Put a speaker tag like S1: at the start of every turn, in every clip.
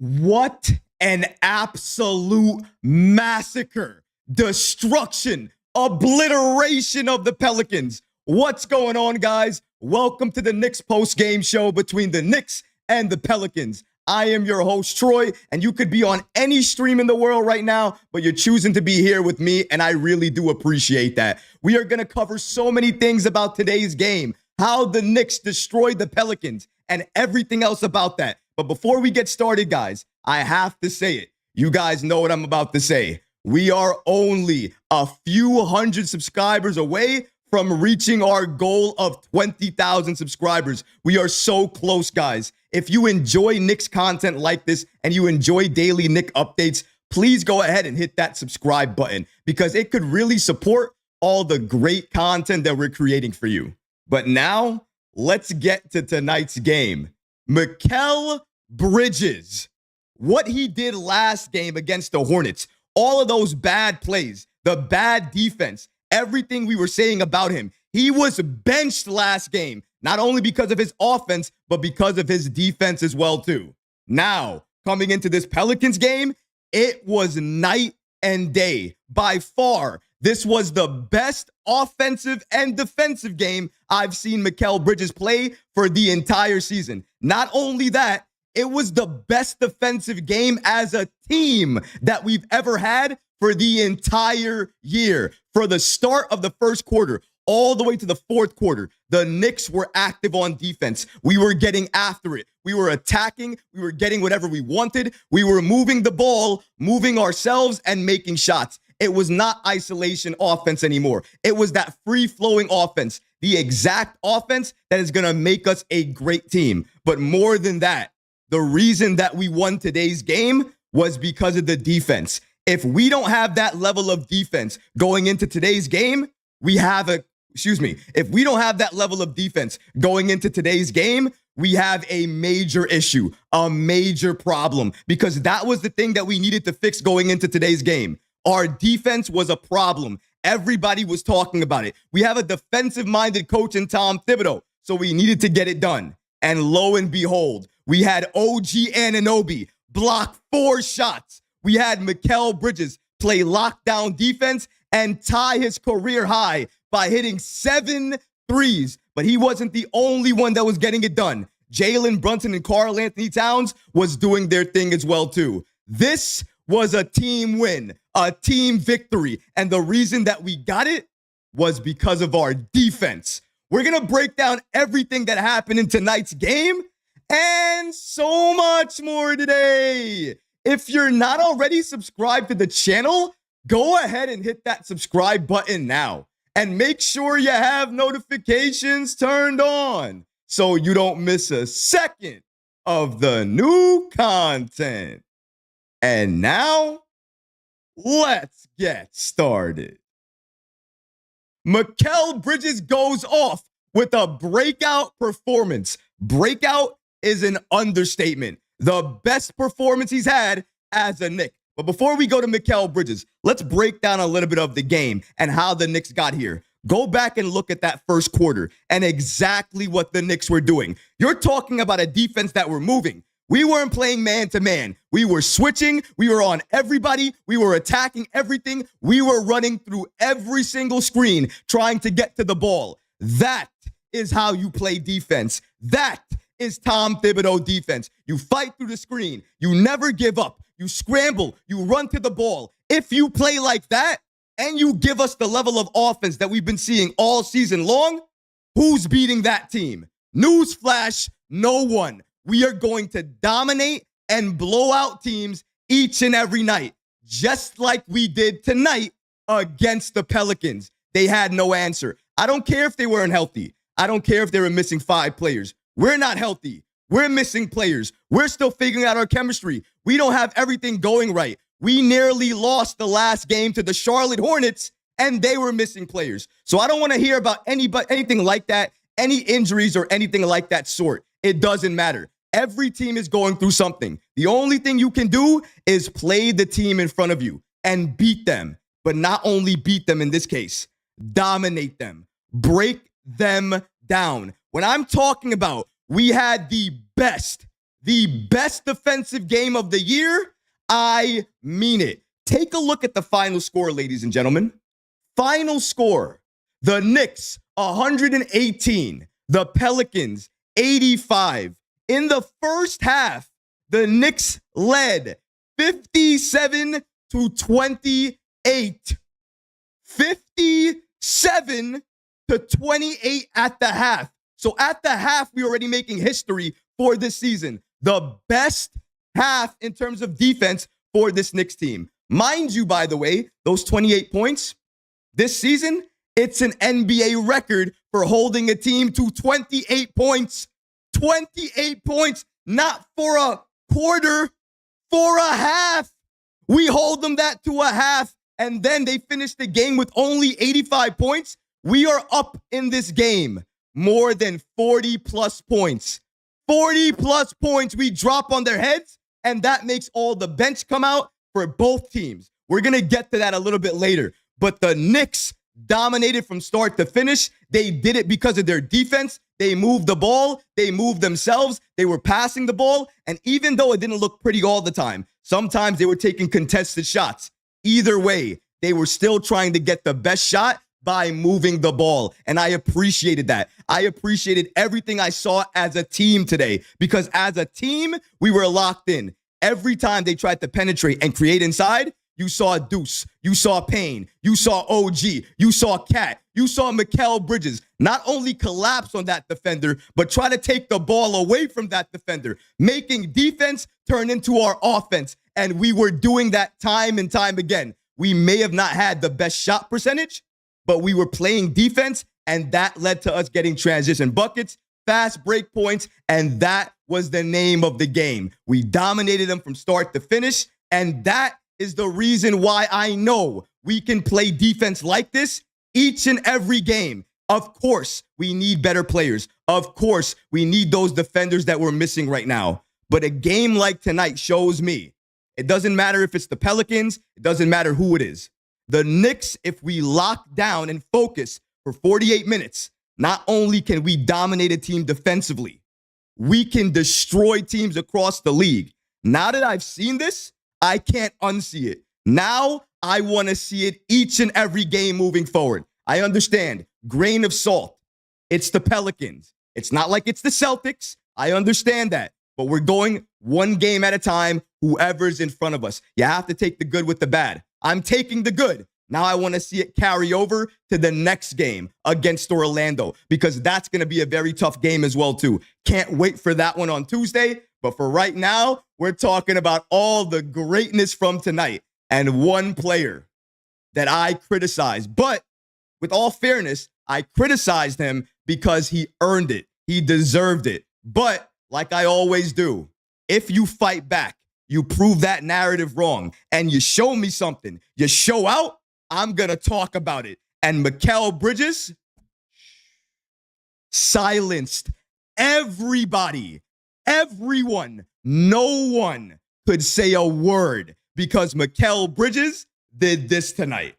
S1: What an absolute massacre, destruction, obliteration of the Pelicans. What's going on, guys? Welcome to the Knicks post-game show between the Knicks and the Pelicans. I am your host, Troy, and you could be on any stream in the world right now, but you're choosing to be here with me, and I really do appreciate that. We are going to cover so many things about today's game, how the Knicks destroyed the Pelicans, and everything else about that. But before we get started, guys, I have to say it. You guys know what I'm about to say. We are only a few hundred subscribers away from reaching our goal of 20,000 subscribers. We are so close, guys. If you enjoy Knicks content like this and you enjoy daily Knicks updates, please go ahead and hit that subscribe button because it could really support all the great content that we're creating for you. But now, let's get to tonight's game. Mikal Bridges, what he did last game against the Hornets, all of those bad plays, the bad defense, everything we were saying about him. He was benched last game, not only because of his offense, but because of his defense as well, too. Now, coming into this Pelicans game, it was night and day. By far, this was the best offensive and defensive game I've seen Mikal Bridges play for the entire season. Not only that, it was the best defensive game as a team that we've ever had for the entire year. For the start of the first quarter, all the way to the fourth quarter, the Knicks were active on defense. We were getting after it. We were attacking. We were getting whatever we wanted. We were moving the ball, moving ourselves, and making shots. It was not isolation offense anymore. It was that free-flowing offense, the exact offense that is going to make us a great team. But more than that, the reason that we won today's game was because of the defense. If we don't have that level of defense going into today's game, if we don't have that level of defense going into today's game, we have a major issue, a major problem, because that was the thing that we needed to fix going into today's game. Our defense was a problem. Everybody was talking about it. We have a defensive-minded coach in Tom Thibodeau, so we needed to get it done. And lo and behold, we had OG Anunoby block 4 shots. We had Mikal Bridges play lockdown defense and tie his career high by hitting 7 threes. But he wasn't the only one that was getting it done. Jalen Brunson and Karl-Anthony Towns was doing their thing as well, too. This was a team win, a team victory. And the reason that we got it was because of our defense. We're going to break down everything that happened in tonight's game and so much more today. If you're not already subscribed to the channel, go ahead and hit that subscribe button now. And make sure you have notifications turned on so you don't miss a second of the new content. And now, let's get started. Mikal Bridges goes off with a breakout performance. Breakout is an understatement. The best performance he's had as a Knick. But before we go to Mikal Bridges, let's break down a little bit of the game and how the Knicks got here. Go back and look at that first quarter and exactly what the Knicks were doing. You're talking about a defense that were moving. We weren't playing man-to-man. We were switching. We were on everybody. We were attacking everything. We were running through every single screen trying to get to the ball. That is how you play defense. That is Tom Thibodeau defense. You fight through the screen. You never give up. You scramble. You run to the ball. If you play like that and you give us the level of offense that we've been seeing all season long, who's beating that team? Newsflash, no one. We are going to dominate and blow out teams each and every night, just like we did tonight against the Pelicans. They had no answer. I don't care if they weren't healthy. I don't care if they were missing 5 players. We're not healthy. We're missing players. We're still figuring out our chemistry. We don't have everything going right. We nearly lost the last game to the Charlotte Hornets, and they were missing players. So I don't want to hear about anything like that, any injuries or anything like that sort. It doesn't matter. Every team is going through something. The only thing you can do is play the team in front of you and beat them. But not only beat them in this case, dominate them, break them down. When I'm talking about we had the best the best defensive game of the year, I mean it. Take a look at the final score, ladies and gentlemen. Final score, the Knicks, 118. The Pelicans, 85. In the first half, the Knicks led 57-28. 57-28 at the half. So at the half, we're already making history for this season. The best half in terms of defense for this Knicks team. Mind you, by the way, those 28 points this season, it's an NBA record for holding a team to 28 points. 28 points, not for a quarter, for a half. We hold them that to a half, and then they finish the game with only 85 points. We are up in this game more than 40 plus points. 40 plus points we drop on their heads, and that makes all the bench come out for both teams. We're going to get to that a little bit later. But the Knicks dominated from start to finish. They did it because of their defense. They moved the ball. They moved themselves. They were passing the ball. And even though it didn't look pretty all the time, sometimes they were taking contested shots. Either way, they were still trying to get the best shot by moving the ball. And I appreciated that. I appreciated everything I saw as a team today, because as a team, we were locked in. Every time they tried to penetrate and create inside, you saw Deuce, you saw Payne, you saw OG, you saw Cat, you saw Mikal Bridges not only collapse on that defender, but try to take the ball away from that defender, making defense turn into our offense. And we were doing that time and time again. We may have not had the best shot percentage, but we were playing defense, and that led to us getting transition buckets, fast break points, and that was the name of the game. We dominated them from start to finish, and that is the reason why I know we can play defense like this each and every game. Of course, we need better players. Of course, we need those defenders that we're missing right now. But a game like tonight shows me it doesn't matter if it's the Pelicans. It doesn't matter who it is. The Knicks, if we lock down and focus for 48 minutes, not only can we dominate a team defensively, we can destroy teams across the league. Now that I've seen this, I can't unsee it. Now I want to see it each and every game moving forward. I understand. Grain of salt. It's the Pelicans. It's not like it's the Celtics. I understand that. But we're going one game at a time, whoever's in front of us. You have to take the good with the bad. I'm taking the good. Now I want to see it carry over to the next game against Orlando, because that's going to be a very tough game as well, too. Can't wait for that one on Tuesday. But for right now, we're talking about all the greatness from tonight and one player that I criticized. But with all fairness, I criticized him because he earned it. He deserved it. But like I always do, if you fight back, you prove that narrative wrong, and you show me something, you show out, I'm going to talk about it. And Mikal Bridges silenced everybody, everyone. No one could say a word because Mikal Bridges did this tonight.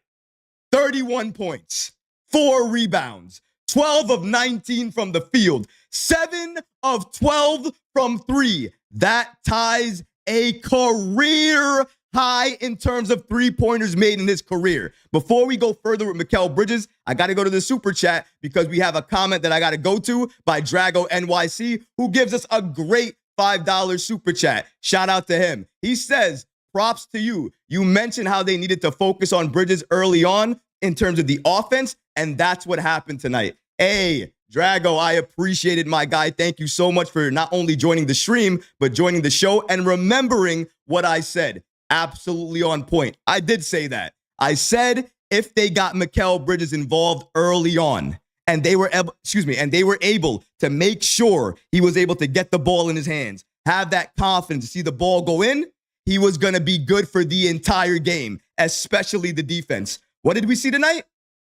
S1: 31 points, 4 rebounds, 12 of 19 from the field, 7 of 12 from 3. That ties a career high in terms of three-pointers made in his career. Before we go further with Mikal Bridges, I got to go to the super chat because we have a comment that I got to go to by Drago NYC, who gives us a great $5 super chat. Shout out to him. He says, props to you. You mentioned how they needed to focus on Bridges early on in terms of the offense, and that's what happened tonight. Hey, Drago, I appreciate it, my guy. Thank you so much for not only joining the stream, but joining the show and remembering what I said. Absolutely on point. I did say that. I said if they got Mikal Bridges involved early on, and they were able to make sure he was able to get the ball in his hands, have that confidence to see the ball go in, he was going to be good for the entire game, especially the defense. What did we see tonight?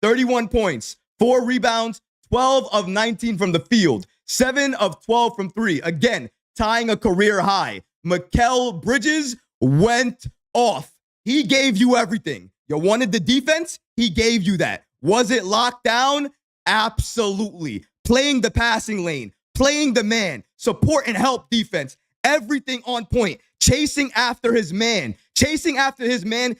S1: 31 points, 4 rebounds, 12 of 19 from the field, 7 of 12 from 3. Again, tying a career high. Mikal Bridges went off. He gave you everything. You wanted the defense? He gave you that. Was it locked down? Absolutely. Playing the passing lane, playing the man, support and help defense. Everything on point. Chasing after his man. Chasing after his man.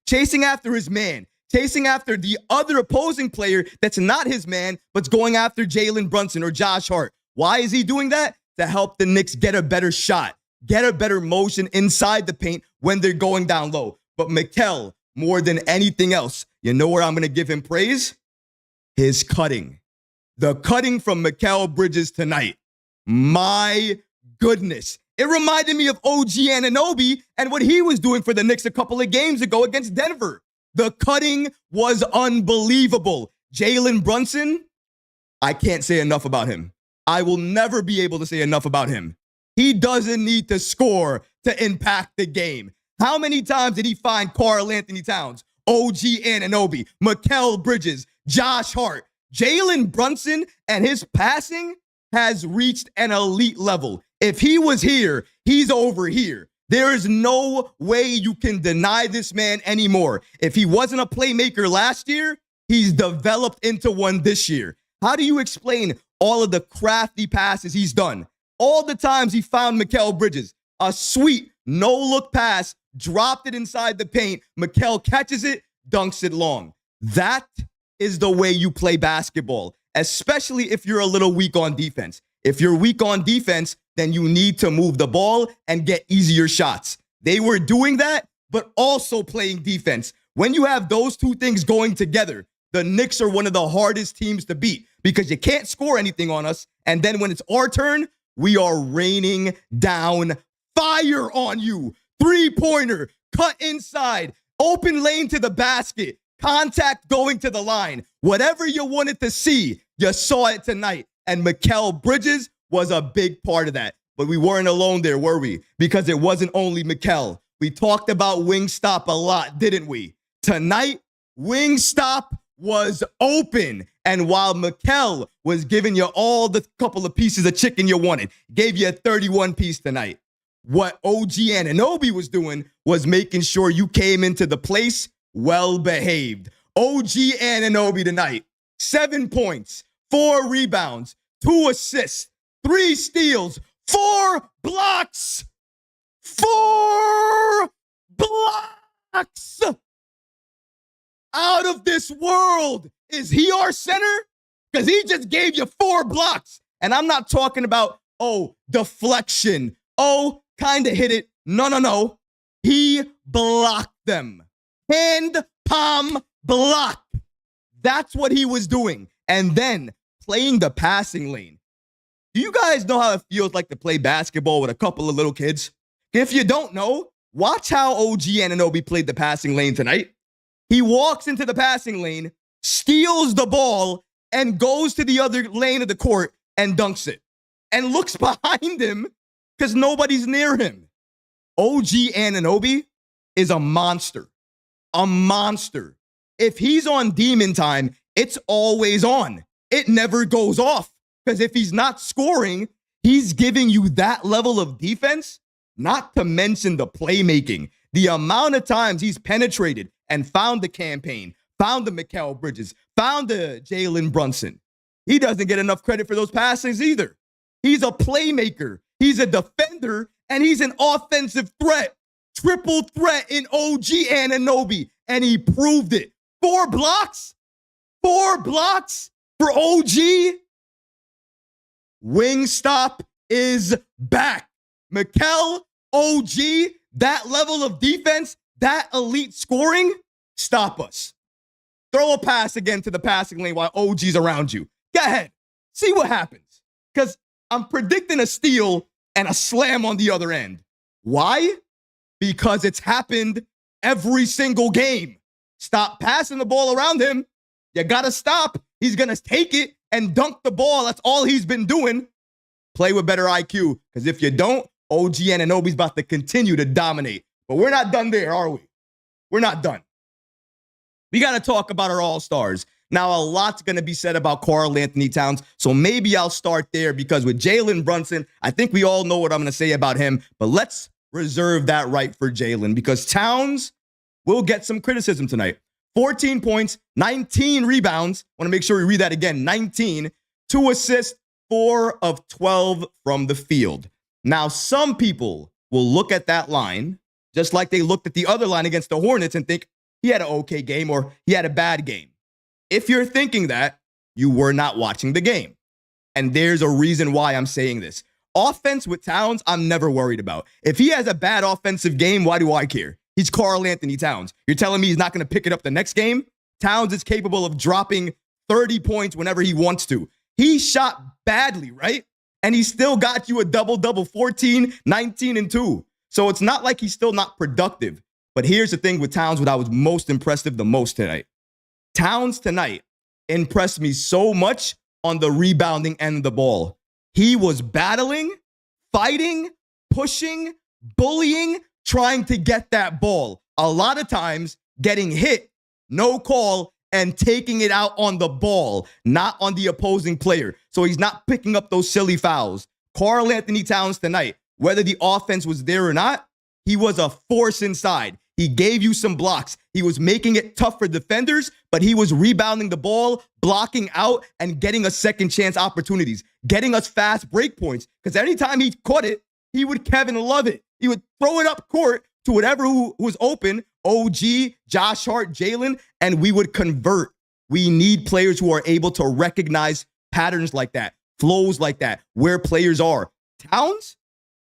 S1: Chasing after his man. Chasing after the other opposing player that's not his man, but's going after Jalen Brunson or Josh Hart. Why is he doing that? To help the Knicks get a better shot, get a better motion inside the paint when they're going down low. But Mikal, more than anything else, you know where I'm going to give him praise? His cutting. The cutting from Mikal Bridges tonight. My goodness. It reminded me of OG Anunoby and what he was doing for the Knicks a couple of games ago against Denver. The cutting was unbelievable. Jalen Brunson, I can't say enough about him. I will never be able to say enough about him. He doesn't need to score to impact the game. How many times did he find Karl-Anthony Towns, OG Anunoby, Mikal Bridges, Josh Hart? Jalen Brunson and his passing has reached an elite level. If he was here, he's over here. There is no way you can deny this man anymore. If he wasn't a playmaker last year, he's developed into one this year. How do you explain all of the crafty passes he's done? All the times he found Mikal Bridges, a sweet no-look pass, dropped it inside the paint. Mikal catches it, dunks it long. That is the way you play basketball, especially if you're a little weak on defense. If you're weak on defense, then you need to move the ball and get easier shots. They were doing that, but also playing defense. When you have those two things going together, the Knicks are one of the hardest teams to beat because you can't score anything on us. And then when it's our turn, we are raining down fire on you. Three-pointer, cut inside, open lane to the basket, contact going to the line. Whatever you wanted to see, you saw it tonight. And Mikal Bridges was a big part of that. But we weren't alone there, were we? Because it wasn't only Mikal. We talked about Wingstop a lot, didn't we? Tonight, Wingstop was open. And while Mikal was giving you all the couple of pieces of chicken you wanted, gave you a 31-piece tonight, what OG Anunoby was doing was making sure you came into the place well-behaved. OG Anunoby tonight, 7 points, 4 rebounds, 2 assists, 3 steals, 4 blocks. 4 blocks. Out of this world. Is he our center? Because he just gave you 4 blocks. And I'm not talking about, deflection. Kind of hit it. No. He blocked them. Hand palm block. That's what he was doing. And then playing the passing lane. Do you guys know how it feels like to play basketball with a couple of little kids? If you don't know, watch how OG Anunoby played the passing lane tonight. He walks into the passing lane, steals the ball, and goes to the other lane of the court and dunks it. And looks behind him because nobody's near him. OG Anunoby is a monster. A monster. If he's on demon time, it's always on. It never goes off. Because if he's not scoring, he's giving you that level of defense, not to mention the playmaking. The amount of times he's penetrated and found the campaign, found the Mikal Bridges, found the Jalen Brunson. He doesn't get enough credit for those passes either. He's a playmaker. He's a defender, and he's an offensive threat. Triple threat in OG Anunoby, and he proved it. 4 blocks? 4 blocks for OG? Wingstop is back. Mikal, OG, that level of defense, that elite scoring, stop us. Throw a pass again to the passing lane while OG's around you. Go ahead. See what happens. Because I'm predicting a steal and a slam on the other end. Why? Because it's happened every single game. Stop passing the ball around him. You got to stop. He's going to take it and dunk the ball. That's all he's been doing. Play with better IQ. Because if you don't, OG Anunoby's about to continue to dominate. But we're not done there, are we? We're not done. We got to talk about our all-stars. Now, a lot's going to be said about Karl-Anthony Towns, so maybe I'll start there because with Jalen Brunson, I think we all know what I'm going to say about him, but let's reserve that right for Jalen because Towns will get some criticism tonight. 14 points, 19 rebounds. I want to make sure we read that again. 19, 2 assists, 4 of 12 from the field. Now, some people will look at that line just like they looked at the other line against the Hornets and think he had an okay game or he had a bad game. If you're thinking that, you were not watching the game. And there's a reason why I'm saying this. Offense with Towns, I'm never worried about. If he has a bad offensive game, why do I care? He's Karl-Anthony Towns. You're telling me he's not going to pick it up the next game? Towns is capable of dropping 30 points whenever he wants to. He shot badly, right? And he still got you a double-double, 14, 19, and 2. So it's not like he's still not productive. But here's the thing with Towns, what I was most impressive the most tonight. Towns tonight impressed me so much on the rebounding end of the ball. He was battling, fighting, pushing, bullying, trying to get that ball. A lot of times getting hit, no call, and taking it out on the ball, not on the opposing player. So he's not picking up those silly fouls. Karl-Anthony Towns tonight, whether the offense was there or not, he was a force inside. He gave you some blocks. He was making it tough for defenders, but he was rebounding the ball, blocking out, and getting us second chance opportunities, getting us fast break points. Because anytime he caught it, he would Kevin Love it. He would throw it up court to whatever who was open, OG, Josh Hart, Jalen, and we would convert. We need players who are able to recognize patterns like that, flows like that, where players are. Towns,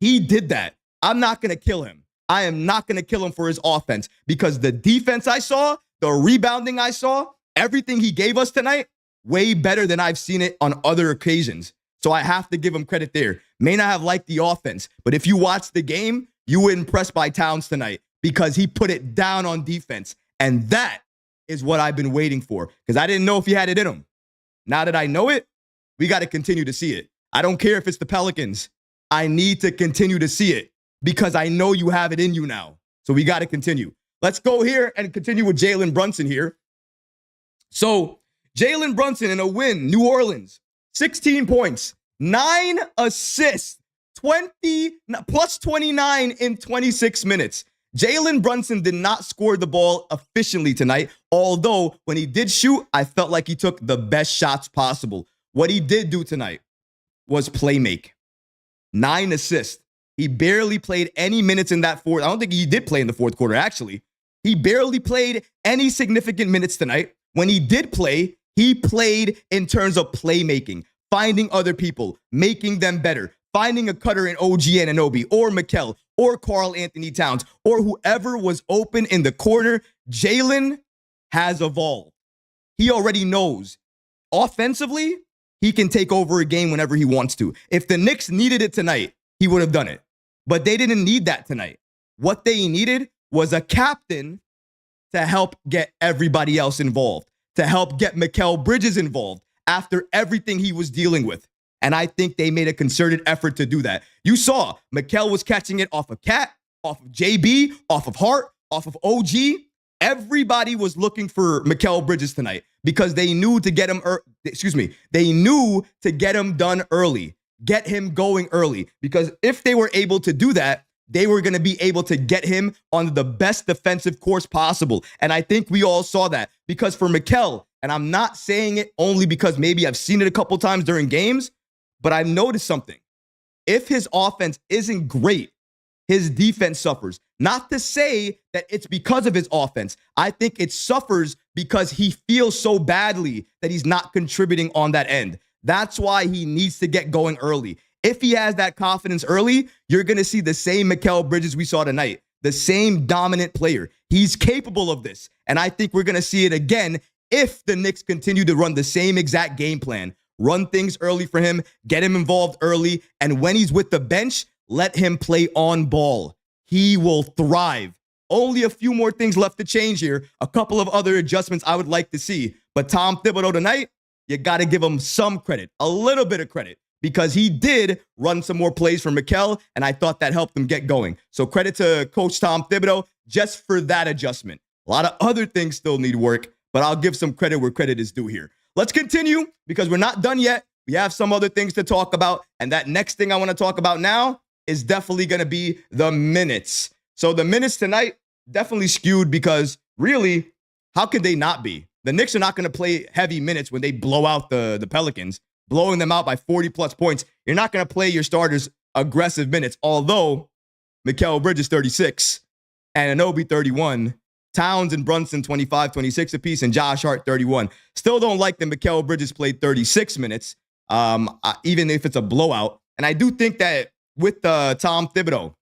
S1: he did that. I'm not going to kill him. I am not going to kill him for his offense because the defense I saw, the rebounding I saw, everything he gave us tonight, way better than I've seen it on other occasions. So I have to give him credit there. May not have liked the offense, but if you watch the game, you were impressed by Towns tonight because he put it down on defense. And that is what I've been waiting for because I didn't know if he had it in him. Now that I know it, we got to continue to see it. I don't care if it's the Pelicans. I need to continue to see it because I know you have it in you now. So we got to continue. Let's go here and continue with Jalen Brunson here. So Jalen Brunson in a win, New Orleans, 16 points, 9 assists, 20 plus 29 in 26 minutes. Jalen Brunson did not score the ball efficiently tonight, although when he did shoot, I felt like he took the best shots possible. What he did do tonight was play make. 9 assists. He barely played any minutes in that fourth. I don't think he did play in the fourth quarter, actually. He barely played any significant minutes tonight. When he did play, he played in terms of playmaking, finding other people, making them better, finding a cutter in OG Anunoby or Mikal or Karl-Anthony Towns or whoever was open in the corner. Jalen has evolved. He already knows. Offensively, he can take over a game whenever he wants to. If the Knicks needed it tonight, he would have done it. But they didn't need that tonight. What they needed was a captain to help get everybody else involved, to help get Mikal Bridges involved after everything he was dealing with. And I think they made a concerted effort to do that. You saw Mikal was catching it off of Cat, off of JB, off of Hart, off of OG. Everybody was looking for Mikal Bridges tonight because they knew to get him, they knew to get him done early, get him going early. Because if they were able to do that, they were going to be able to get him on the best defensive course possible. And I think we all saw that because for Mikal, and I'm not saying it only because maybe I've seen it a couple times during games, but I've noticed something. If his offense isn't great, his defense suffers. Not to say that it's because of his offense. I think it suffers because he feels so badly that he's not contributing on that end. That's why he needs to get going early. If he has that confidence early, you're going to see the same Mikal Bridges we saw tonight, the same dominant player. He's capable of this. And I think we're going to see it again if the Knicks continue to run the same exact game plan. Run things early for him, get him involved early, and when he's with the bench, let him play on ball. He will thrive. Only a few more things left to change here. A couple of other adjustments I would like to see. But Tom Thibodeau tonight, you got to give him some credit, a little bit of credit, because he did run some more plays for Mikal, and I thought that helped him get going. So credit to Coach Tom Thibodeau just for that adjustment. A lot of other things still need work, but I'll give some credit where credit is due here. Let's continue because we're not done yet. We have some other things to talk about, and that next thing I want to talk about now is definitely going to be the minutes. So the minutes tonight definitely skewed because really, how could they not be? The Knicks are not going to play heavy minutes when they blow out the Pelicans, blowing them out by 40-plus points. You're not going to play your starters aggressive minutes, although Mikal Bridges 36 and Anunoby 31. Towns and Brunson 25, 26 apiece, and Josh Hart 31. Still don't like that Mikal Bridges played 36 minutes, even if it's a blowout. And I do think that with Tom Thibodeau,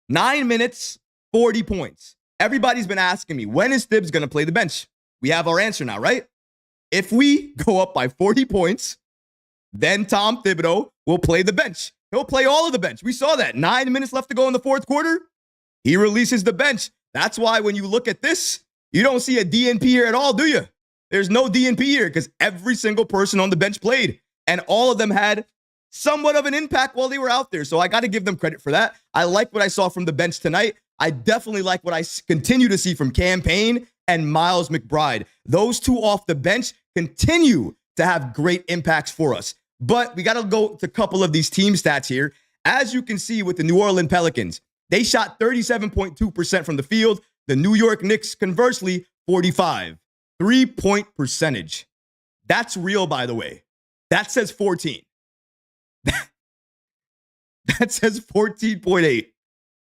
S1: 9 minutes, 40 points. Everybody's been asking me, when is Thibs going to play the bench? We have our answer now, right? If we go up by 40 points, then Tom Thibodeau will play the bench. He'll play all of the bench. We saw that. 9 minutes left to go in the fourth quarter. He releases the bench. That's why when you look at this, you don't see a DNP here at all, do you? There's no DNP here because every single person on the bench played, and all of them had somewhat of an impact while they were out there. So I got to give them credit for that. I like what I saw from the bench tonight. I definitely like what I continue to see from Cam Payne and Miles McBride. Those two off the bench continue to have great impacts for us. But we got to go to a couple of these team stats here. As you can see with the New Orleans Pelicans, they shot 37.2% from the field. The New York Knicks, conversely, 45. 3-point percentage. That's real, by the way. That says 14. That says 14.8.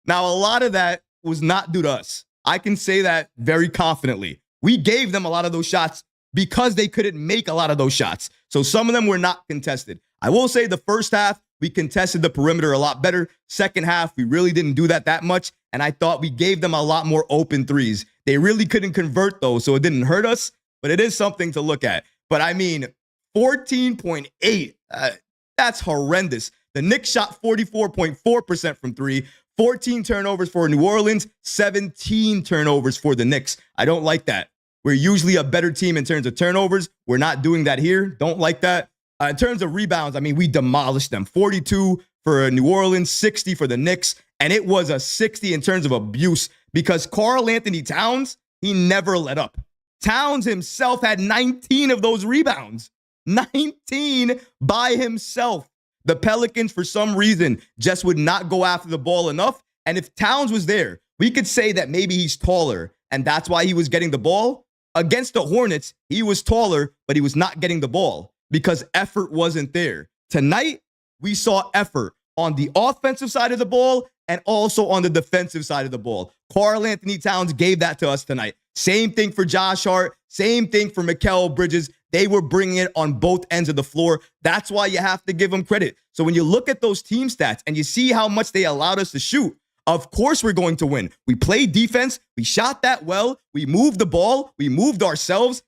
S1: Now, a lot of that was not due to us. I can say that very confidently. We gave them a lot of those shots because they couldn't make a lot of those shots. So some of them were not contested. I will say the first half, we contested the perimeter a lot better. Second half, we really didn't do that much. And I thought we gave them a lot more open threes. They really couldn't convert those, so it didn't hurt us. But it is something to look at. But I mean, 14.8, that's horrendous. The Knicks shot 44.4% from three. 14 turnovers for New Orleans, 17 turnovers for the Knicks. I don't like that. We're usually a better team in terms of turnovers. We're not doing that here. Don't like that. In terms of rebounds, I mean, we demolished them. 42 for New Orleans, 60 for the Knicks. And it was a 60 in terms of abuse because Karl-Anthony Towns, he never let up. Towns himself had 19 of those rebounds. 19 by himself. The Pelicans, for some reason, just would not go after the ball enough. And if Towns was there, we could say that maybe he's taller, and that's why he was getting the ball. Against the Hornets, he was taller, but he was not getting the ball because effort wasn't there. Tonight, we saw effort on the offensive side of the ball and also on the defensive side of the ball. Karl-Anthony Towns gave that to us tonight. Same thing for Josh Hart. Same thing for Mikal Bridges. They were bringing it on both ends of the floor. That's why you have to give them credit. So when you look at those team stats and you see how much they allowed us to shoot, of course we're going to win. We played defense. We shot that well. We moved the ball. We moved ourselves.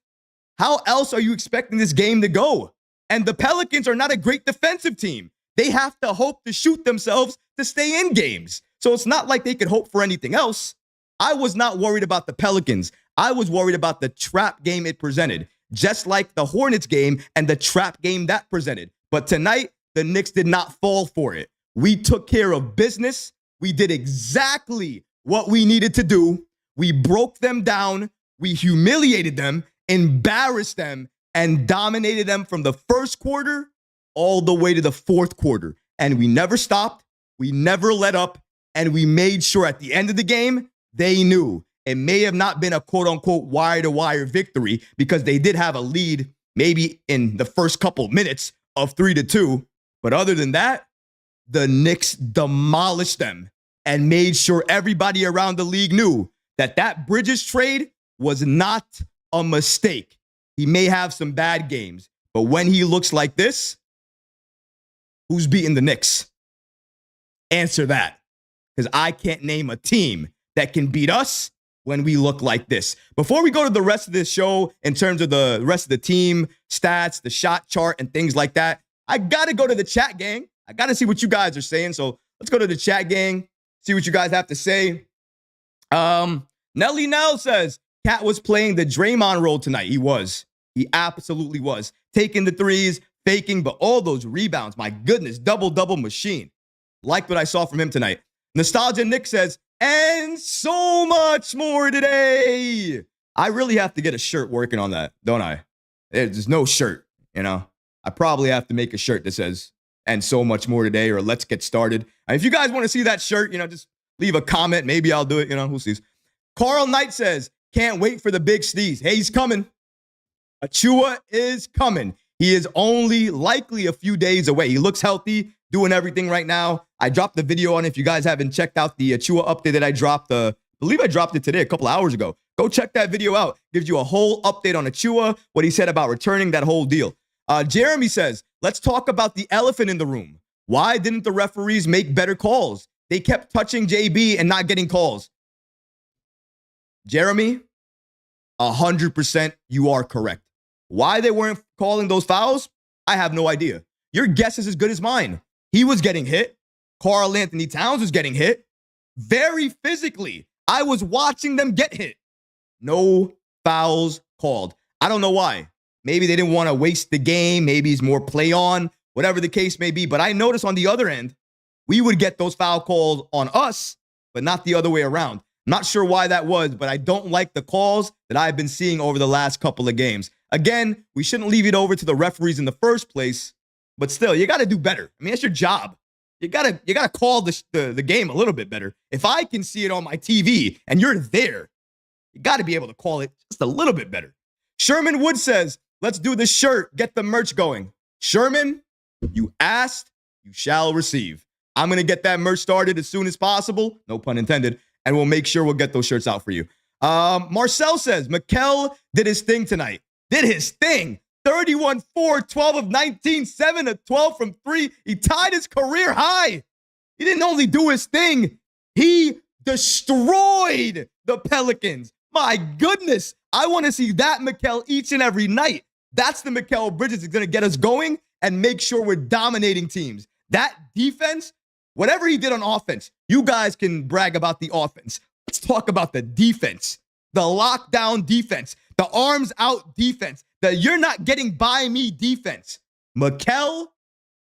S1: How else are you expecting this game to go? And the Pelicans are not a great defensive team. They have to hope to shoot themselves to stay in games. So it's not like they could hope for anything else. I was not worried about the Pelicans. I was worried about the trap game it presented, just like the Hornets game and the trap game that presented. But tonight, the Knicks did not fall for it. We took care of business. We did exactly what we needed to do. We broke them down. We humiliated them, embarrassed them, and dominated them from the first quarter all the way to the fourth quarter. And we never stopped. We never let up. And we made sure at the end of the game, they knew it may have not been a quote-unquote wire-to-wire victory because they did have a lead maybe in the first couple minutes of 3-2. But other than that, the Knicks demolished them and made sure everybody around the league knew that that Bridges trade was not a mistake. He may have some bad games, but when he looks like this, who's beating the Knicks? Answer that, because I can't name a team that can beat us when we look like this. Before we go to the rest of this show, in terms of the rest of the team stats, the shot chart, and things like that, I got to go to the chat, gang. I got to see what you guys are saying. So let's go to the chat, gang, see what you guys have to say. Nelly Nell says, Cat was playing the Draymond role tonight. He was. He absolutely was. Taking the threes, faking, but all those rebounds, my goodness, double-double machine. Like what I saw from him tonight. Nostalgia Nick says, and so much more today. I really have to get a shirt working on that, don't I? There's no shirt, you know. I probably have to make a shirt that says, and so much more today, or let's get started. And if you guys want to see that shirt, you know, just leave a comment. Maybe I'll do it, you know, who sees. Carl Knight says, can't wait for the big sneeze. Hey, he's coming. Achua is coming. He is only likely a few days away. He looks healthy. doing everything right now. I dropped the video on it. If you guys haven't checked out the Achua update that I dropped, I believe I dropped it today, a couple hours ago. Go check that video out. Gives you a whole update on Achua, what he said about returning, that whole deal. Jeremy says, let's talk about the elephant in the room. Why didn't the referees make better calls? They kept touching JB and not getting calls. Jeremy, 100% you are correct. Why they weren't calling those fouls, I have no idea. Your guess is as good as mine. He was getting hit. Karl-Anthony Towns was getting hit. Very physically. I was watching them get hit. No fouls called. I don't know why. Maybe they didn't want to waste the game. Maybe it's more play on, whatever the case may be. But I noticed on the other end, we would get those foul calls on us, but not the other way around. Not sure why that was, but I don't like the calls that I've been seeing over the last couple of games. Again, we shouldn't leave it over to the referees in the first place, but still, you got to do better. I mean, that's your job. You gotta call the game a little bit better. If I can see it on my TV and you're there, you got to be able to call it just a little bit better. Sherman Wood says, let's do the shirt, get the merch going. Sherman, you asked, you shall receive. I'm going to get that merch started as soon as possible, no pun intended, and we'll make sure we'll get those shirts out for you. Marcel says, Mikal did his thing tonight. Did his thing. 31-4, 12 of 19, 7 of 12 from 3. He tied his career high. He didn't only do his thing, he destroyed the Pelicans. My goodness, I want to see that Mikal each and every night. That's the Mikal Bridges that's going to get us going and make sure we're dominating teams. That defense, whatever he did on offense, you guys can brag about the offense. Let's talk about the defense, the lockdown defense, the arms out defense, the you're not getting by me defense. Mikal,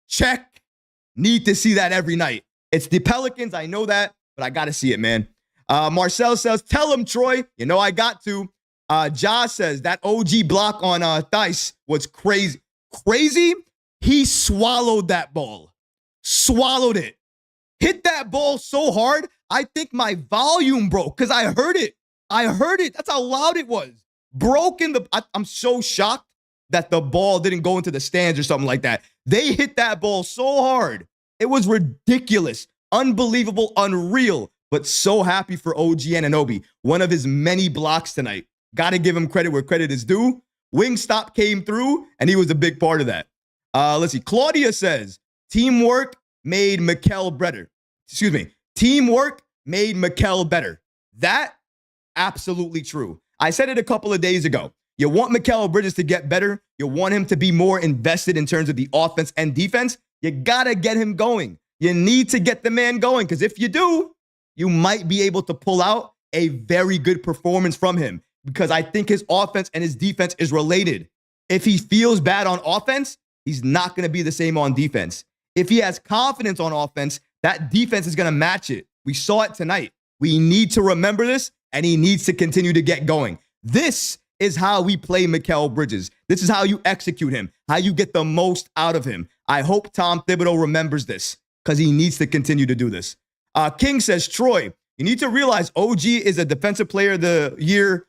S1: check. Need to see that every night. It's the Pelicans, I know that, but I got to see it, man. Marcel says, tell him, Troy. You know I got to. Josh says, that OG block on Theis was crazy. Crazy? He swallowed that ball. Swallowed it. Hit that ball so hard, I think my volume broke because I heard it. That's how loud it was. I'm so shocked that the ball didn't go into the stands or something like that. They hit that ball so hard. It was ridiculous, unbelievable, unreal, but so happy for OG Anunoby. One of his many blocks tonight. Got to give him credit where credit is due. Wingstop came through, and he was a big part of that. Let's see. Claudia says, teamwork made Mikal better. Teamwork made Mikal better. That, absolutely true. I said it a couple of days ago. You want Mikal Bridges to get better. You want him to be more invested in terms of the offense and defense. You got to get him going. You need to get the man going, because if you do, you might be able to pull out a very good performance from him, because I think his offense and his defense is related. If he feels bad on offense, he's not going to be the same on defense. If he has confidence on offense, that defense is going to match it. We saw it tonight. We need to remember this, and he needs to continue to get going. This is how we play Mikal Bridges. This is how you execute him, how you get the most out of him. I hope Tom Thibodeau remembers this, because he needs to continue to do this. King says, Troy, you need to realize OG is a defensive player of the year.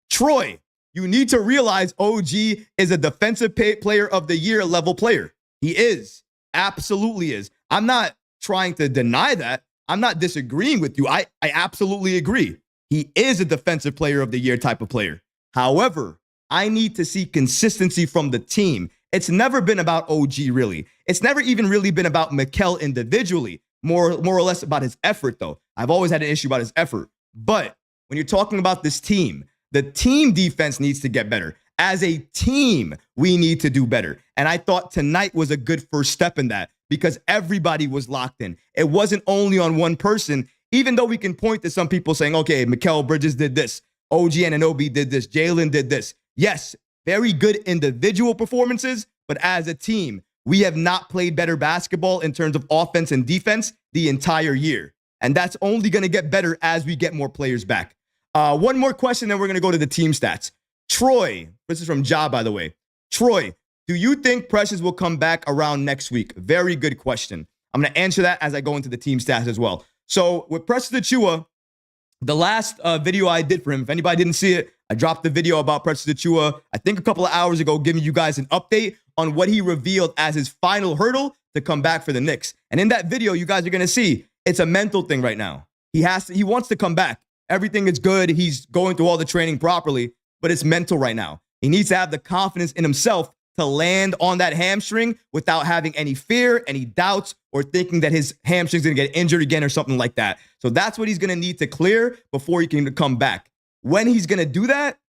S1: Troy, you need to realize OG is a defensive player of the year level player. He is. Absolutely is. I'm not trying to deny that. I'm not disagreeing with you. I absolutely agree. He is a defensive player of the year type of player. However, I need to see consistency from the team. It's never been about OG, really. It's never even really been about Mikal individually. More or less about his effort, though. I've always had an issue about his effort. But when you're talking about this team, the team defense needs to get better. As a team, we need to do better. And I thought tonight was a good first step in that, because everybody was locked in. It wasn't only on one person, even though we can point to some people saying, okay, Mikal Bridges did this, OG Anunoby did this, Jalen did this. Yes, very good individual performances, but as a team, we have not played better basketball in terms of offense and defense the entire year. And that's only going to get better as we get more players back. One more question, then we're going to go to the team stats. Troy, this is from Ja, by the way. Troy, do you think Precious will come back around next week? Very good question. I'm going to answer that as I go into the team stats as well. So with Precious Achiuwa, the last video I did for him, if anybody didn't see it, I dropped the video about Precious Achiuwa, I think a couple of hours ago, giving you guys an update on what he revealed as his final hurdle to come back for the Knicks. And in that video, you guys are going to see it's a mental thing right now. He wants to come back. Everything is good. He's going through all the training properly, but it's mental right now. He needs to have the confidence in himself to land on that hamstring without having any fear, any doubts, or thinking that his hamstring's going to get injured again or something like that. So that's what he's going to need to clear before he can come back. When he's going to do that,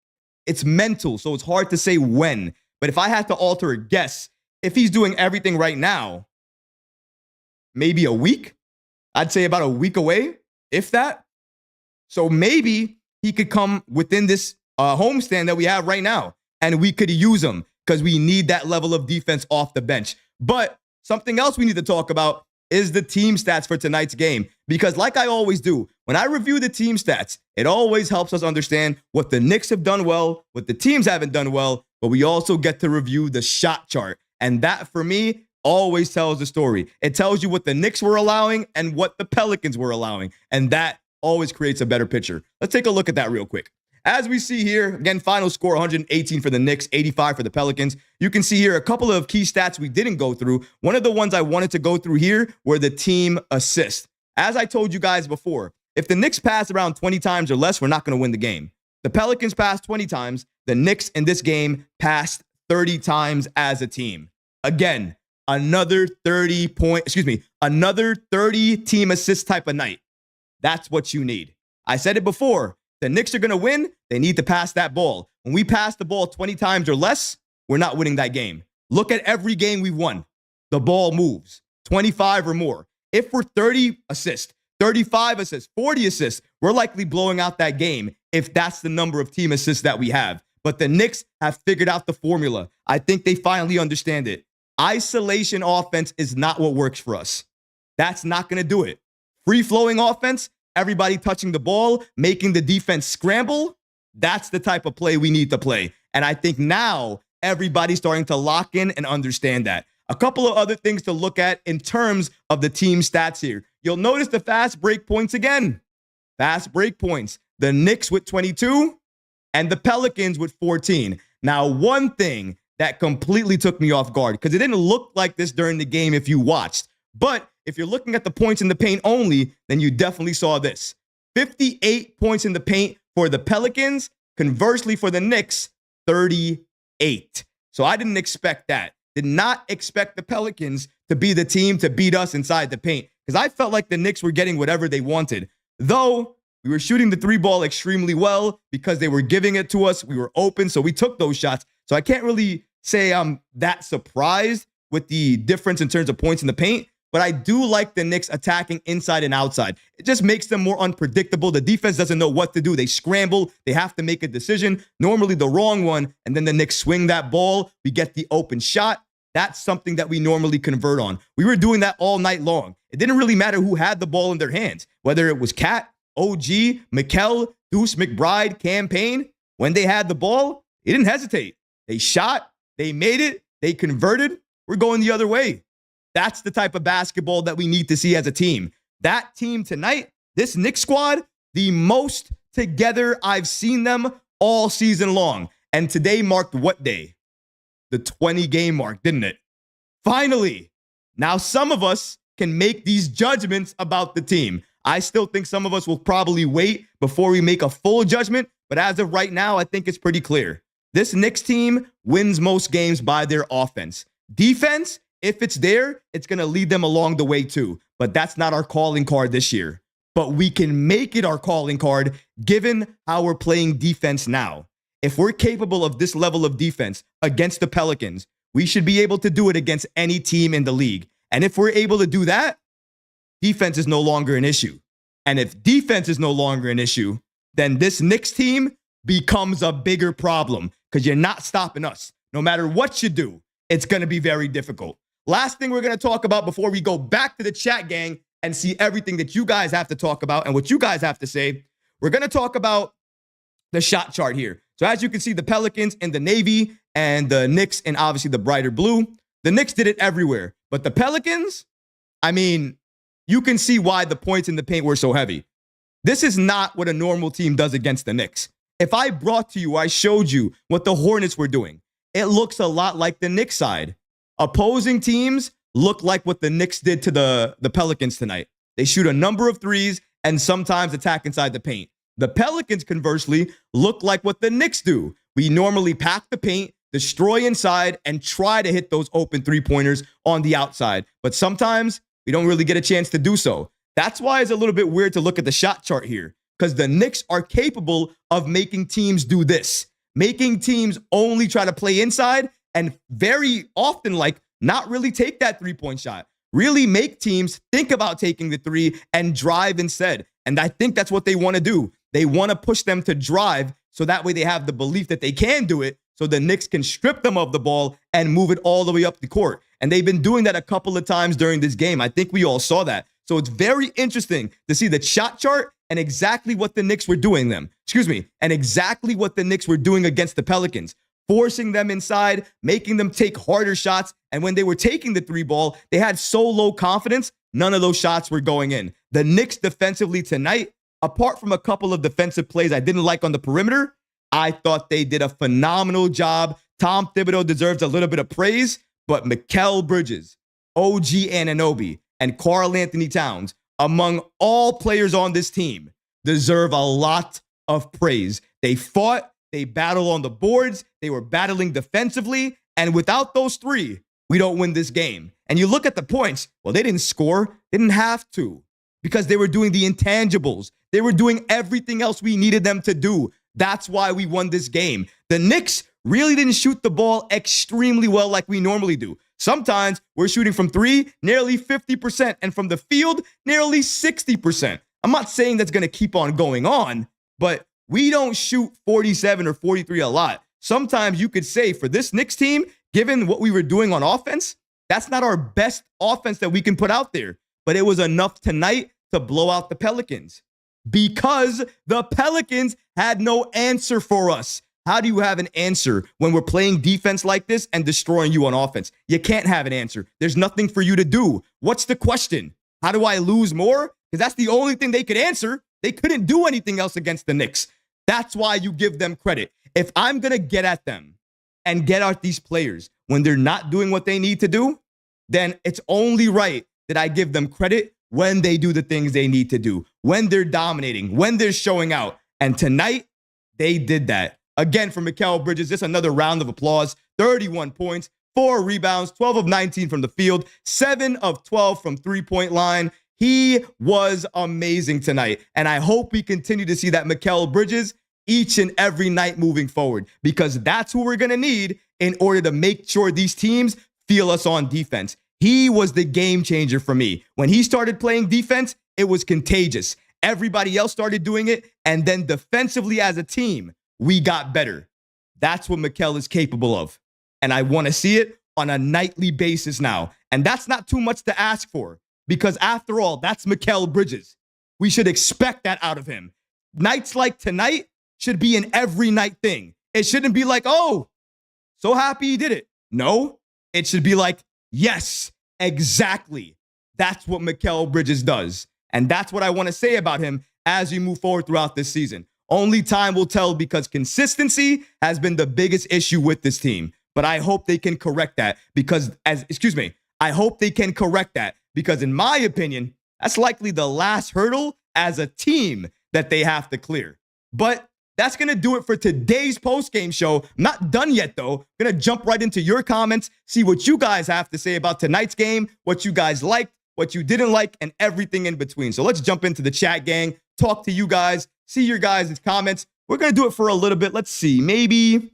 S1: it's mental, so it's hard to say when. But if I had to alter a guess, if he's doing everything right now, maybe a week. I'd say about a week away, if that. So maybe he could come within this homestand that we have right now, and we could use him because we need that level of defense off the bench. But something else we need to talk about is the team stats for tonight's game. Because like I always do, when I review the team stats, it always helps us understand what the Knicks have done well, what the teams haven't done well, but we also get to review the shot chart. And that, for me, always tells the story. It tells you what the Knicks were allowing and what the Pelicans were allowing. And that always creates a better picture. Let's take a look at that real quick. As we see here, again, final score 118 for the Knicks, 85 for the Pelicans. You can see here a couple of key stats we didn't go through. One of the ones I wanted to go through here were the team assists. As I told you guys before, if the Knicks pass around 20 times or less, we're not going to win the game. The Pelicans passed 20 times. The Knicks in this game passed 30 times as a team. Again, another 30 team assist type of night. That's what you need. I said it before. The Knicks are going to win. They need to pass that ball. When we pass the ball 20 times or less, we're not winning that game. Look at every game we've won. The ball moves 25 or more. If we're 30 assists, 35 assists, 40 assists, we're likely blowing out that game if that's the number of team assists that we have. But the Knicks have figured out the formula. I think they finally understand it. Isolation offense is not what works for us. That's not going to do it. Free-flowing offense, everybody touching the ball, making the defense scramble, that's the type of play we need to play. And I think now everybody's starting to lock in and understand that. A couple of other things to look at in terms of the team stats here. You'll notice the fast break points again. Fast break points. The Knicks with 22 and the Pelicans with 14. Now, one thing that completely took me off guard, because it didn't look like this during the game if you watched. But if you're looking at the points in the paint only, then you definitely saw this. 58 points in the paint for the Pelicans. Conversely, for the Knicks, 38. So I didn't expect that. Did not expect the Pelicans to be the team to beat us inside the paint, because I felt like the Knicks were getting whatever they wanted. Though we were shooting the three ball extremely well because they were giving it to us. We were open, so we took those shots. So I can't really say I'm that surprised with the difference in terms of points in the paint. But I do like the Knicks attacking inside and outside. It just makes them more unpredictable. The defense doesn't know what to do. They scramble. They have to make a decision, normally the wrong one, and then the Knicks swing that ball. We get the open shot. That's something that we normally convert on. We were doing that all night long. It didn't really matter who had the ball in their hands, whether it was Cat, OG, Mikal, Deuce McBride, Campaign. When they had the ball, they didn't hesitate. They shot. They made it. They converted. We're going the other way. That's the type of basketball that we need to see as a team. That team tonight, this Knicks squad, the most together I've seen them all season long. And today marked what day? The 20-game mark, didn't it? Finally, now some of us can make these judgments about the team. I still think some of us will probably wait before we make a full judgment, but as of right now, I think it's pretty clear. This Knicks team wins most games by their offense. Defense, if it's there, it's going to lead them along the way too. But that's not our calling card this year. But we can make it our calling card given how we're playing defense now. If we're capable of this level of defense against the Pelicans, we should be able to do it against any team in the league. And if we're able to do that, defense is no longer an issue. And if defense is no longer an issue, then this Knicks team becomes a bigger problem because you're not stopping us. No matter what you do, it's going to be very difficult. Last thing we're going to talk about before we go back to the chat gang and see everything that you guys have to talk about and what you guys have to say, we're going to talk about the shot chart here. So as you can see, the Pelicans in the navy and the Knicks in obviously the brighter blue. The Knicks did it everywhere. But the Pelicans, I mean, you can see why the points in the paint were so heavy. This is not what a normal team does against the Knicks. If I showed you what the Hornets were doing, it looks a lot like the Knicks side. Opposing teams look like what the Knicks did to the Pelicans tonight. They shoot a number of threes and sometimes attack inside the paint. The Pelicans, conversely, look like what the Knicks do. We normally pack the paint, destroy inside, and try to hit those open three-pointers on the outside. But sometimes we don't really get a chance to do so. That's why it's a little bit weird to look at the shot chart here, because the Knicks are capable of making teams do this, making teams only try to play inside and very often, like, not really take that three-point shot. Really make teams think about taking the three and drive instead. And I think that's what they want to do. They want to push them to drive so that way they have the belief that they can do it, so the Knicks can strip them of the ball and move it all the way up the court. And they've been doing that a couple of times during this game. I think we all saw that. So it's very interesting to see the shot chart and exactly what the Knicks were doing and exactly what the Knicks were doing against the Pelicans, forcing them inside, making them take harder shots. And when they were taking the three ball, they had so low confidence, none of those shots were going in. The Knicks defensively tonight, apart from a couple of defensive plays I didn't like on the perimeter, I thought they did a phenomenal job. Tom Thibodeau deserves a little bit of praise, but Mikal Bridges, OG Anunoby, and Karl-Anthony Towns, among all players on this team, deserve a lot of praise. They fought, they battled on the boards, they were battling defensively, and without those three, we don't win this game. And you look at the points, well, they didn't score, didn't have to, because they were doing the intangibles. They were doing everything else we needed them to do. That's why we won this game. The Knicks really didn't shoot the ball extremely well like we normally do. Sometimes we're shooting from three, nearly 50%, and from the field, nearly 60%. I'm not saying that's going to keep on going on, but we don't shoot 47 or 43 a lot. Sometimes you could say for this Knicks team, given what we were doing on offense, that's not our best offense that we can put out there. But it was enough tonight to blow out the Pelicans because the Pelicans had no answer for us. How do you have an answer when we're playing defense like this and destroying you on offense? You can't have an answer. There's nothing for you to do. What's the question? How do I lose more? Because that's the only thing they could answer. They couldn't do anything else against the Knicks. That's why you give them credit. If I'm going to get at them and get at these players when they're not doing what they need to do, then it's only right that I give them credit when they do the things they need to do, when they're dominating, when they're showing out. And tonight, they did that. Again, for Mikal Bridges, just another round of applause. 31 points, 4 rebounds, 12 of 19 from the field, 7 of 12 from three-point line. He was amazing tonight. And I hope we continue to see that Mikal Bridges each and every night moving forward, because that's who we're going to need in order to make sure these teams feel us on defense. He was the game changer for me. When he started playing defense, it was contagious. Everybody else started doing it. And then defensively as a team, we got better. That's what Mikal is capable of. And I want to see it on a nightly basis now. And that's not too much to ask for, because after all, that's Mikal Bridges. We should expect that out of him. Nights like tonight should be an every night thing. It shouldn't be like, oh, so happy he did it. No, it should be like, yes, exactly. That's what Mikal Bridges does. And that's what I want to say about him as we move forward throughout this season. Only time will tell, because consistency has been the biggest issue with this team. But I hope they can correct that I hope they can correct that, because in my opinion, that's likely the last hurdle as a team that they have to clear. But that's going to do it for today's postgame show. Not done yet, though. Going to jump right into your comments, see what you guys have to say about tonight's game, what you guys liked, what you didn't like, and everything in between. So let's jump into the chat, gang. Talk to you guys, see your guys' comments. We're going to do it for a little bit. Let's see, maybe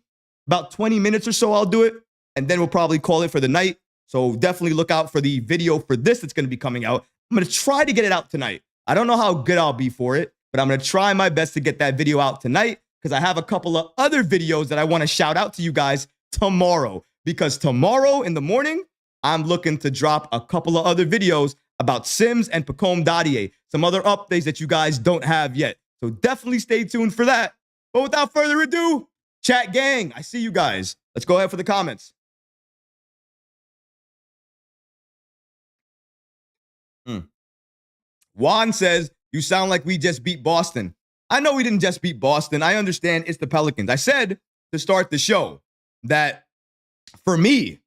S1: about 20 minutes or so I'll do it, and then we'll probably call it for the night. So definitely look out for the video for this that's going to be coming out. I'm going to try to get it out tonight. I don't know how good I'll be for it, but I'm going to try my best to get that video out tonight, because I have a couple of other videos that I want to shout out to you guys tomorrow. Because tomorrow in the morning, I'm looking to drop a couple of other videos about Sims and Pacome Dadier, some other updates that you guys don't have yet. So definitely stay tuned for that. But without further ado, chat gang, I see you guys. Let's go ahead for the comments. Juan says, you sound like we just beat Boston. I know we didn't just beat Boston. I understand it's the Pelicans. I said to start the show that for me,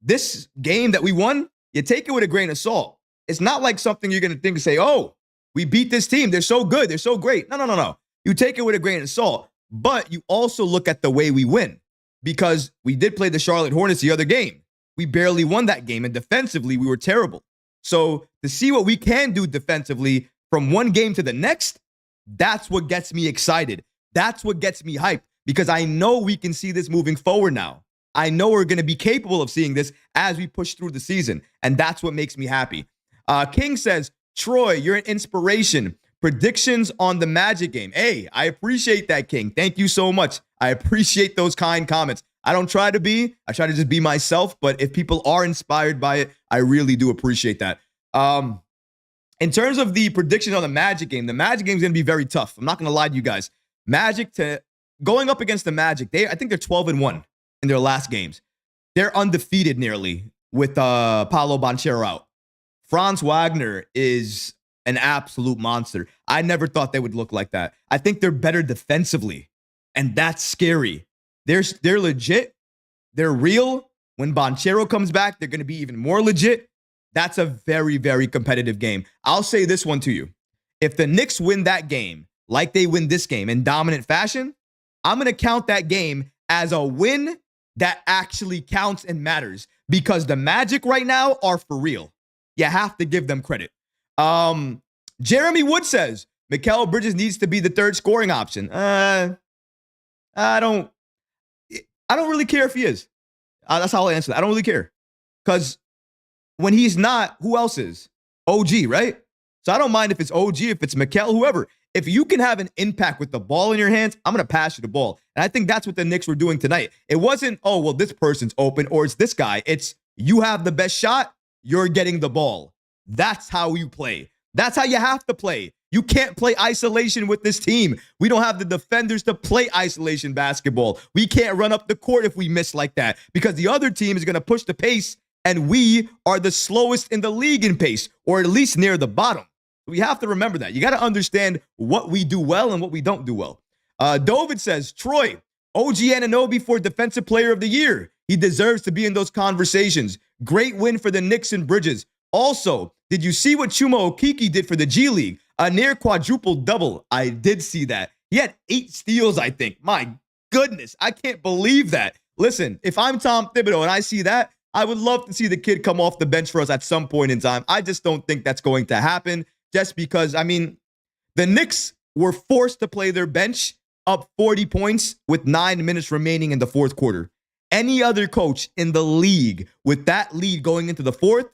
S1: this game that we won, you take it with a grain of salt. It's not like something you're going to think and say, oh, we beat this team. They're so good. They're so great. No. You take it with a grain of salt, but you also look at the way we win, because we did play the Charlotte Hornets the other game. We barely won that game, and defensively, we were terrible. So to see what we can do defensively from one game to the next, that's what gets me excited. That's what gets me hyped, because I know we can see this moving forward now. I know we're going to be capable of seeing this as we push through the season, and that's what makes me happy. King says, Troy, you're an inspiration. Predictions on the Magic game. Hey, I appreciate that, King. Thank you so much. I appreciate those kind comments. I don't try to be. I try to just be myself, but if people are inspired by it, I really do appreciate that. In terms of the predictions on the Magic game is going to be very tough. I'm not going to lie to you guys. Going up against the Magic, I think they're 12-1 in their last games. They're undefeated nearly with Paolo Banchero out. Franz Wagner is an absolute monster. I never thought they would look like that. I think they're better defensively, and that's scary. They're legit. They're real. When Banchero comes back, they're going to be even more legit. That's a very, very competitive game. I'll say this one to you. If the Knicks win that game like they win this game in dominant fashion, I'm going to count that game as a win that actually counts and matters, because the Magic right now are for real. You have to give them credit. Jeremy Wood says, Mikal Bridges needs to be the third scoring option. I don't really care if he is. That's how I'll answer that. I don't really care. Because when he's not, who else is? OG, right? So I don't mind if it's OG, if it's Mikal, whoever. If you can have an impact with the ball in your hands, I'm going to pass you the ball. And I think that's what the Knicks were doing tonight. It wasn't, oh, well, this person's open or it's this guy. It's you have the best shot, you're getting the ball. That's how you play. That's how you have to play. You can't play isolation with this team. We don't have the defenders to play isolation basketball. We can't run up the court if we miss like that, because the other team is going to push the pace, and we are the slowest in the league in pace, or at least near the bottom. We have to remember that. You got to understand what we do well and what we don't do well. David says, Troy, OG Anunoby for Defensive Player of the Year. He deserves to be in those conversations. Great win for the Knicks and Bridges. Also, did you see what Chuma Okeke did for the G League? A near quadruple double. I did see that. He had 8 steals, I think. My goodness, I can't believe that. Listen, if I'm Tom Thibodeau and I see that, I would love to see the kid come off the bench for us at some point in time. I just don't think that's going to happen, just because, the Knicks were forced to play their bench up 40 points with 9 minutes remaining in the fourth quarter. Any other coach in the league with that lead going into the fourth,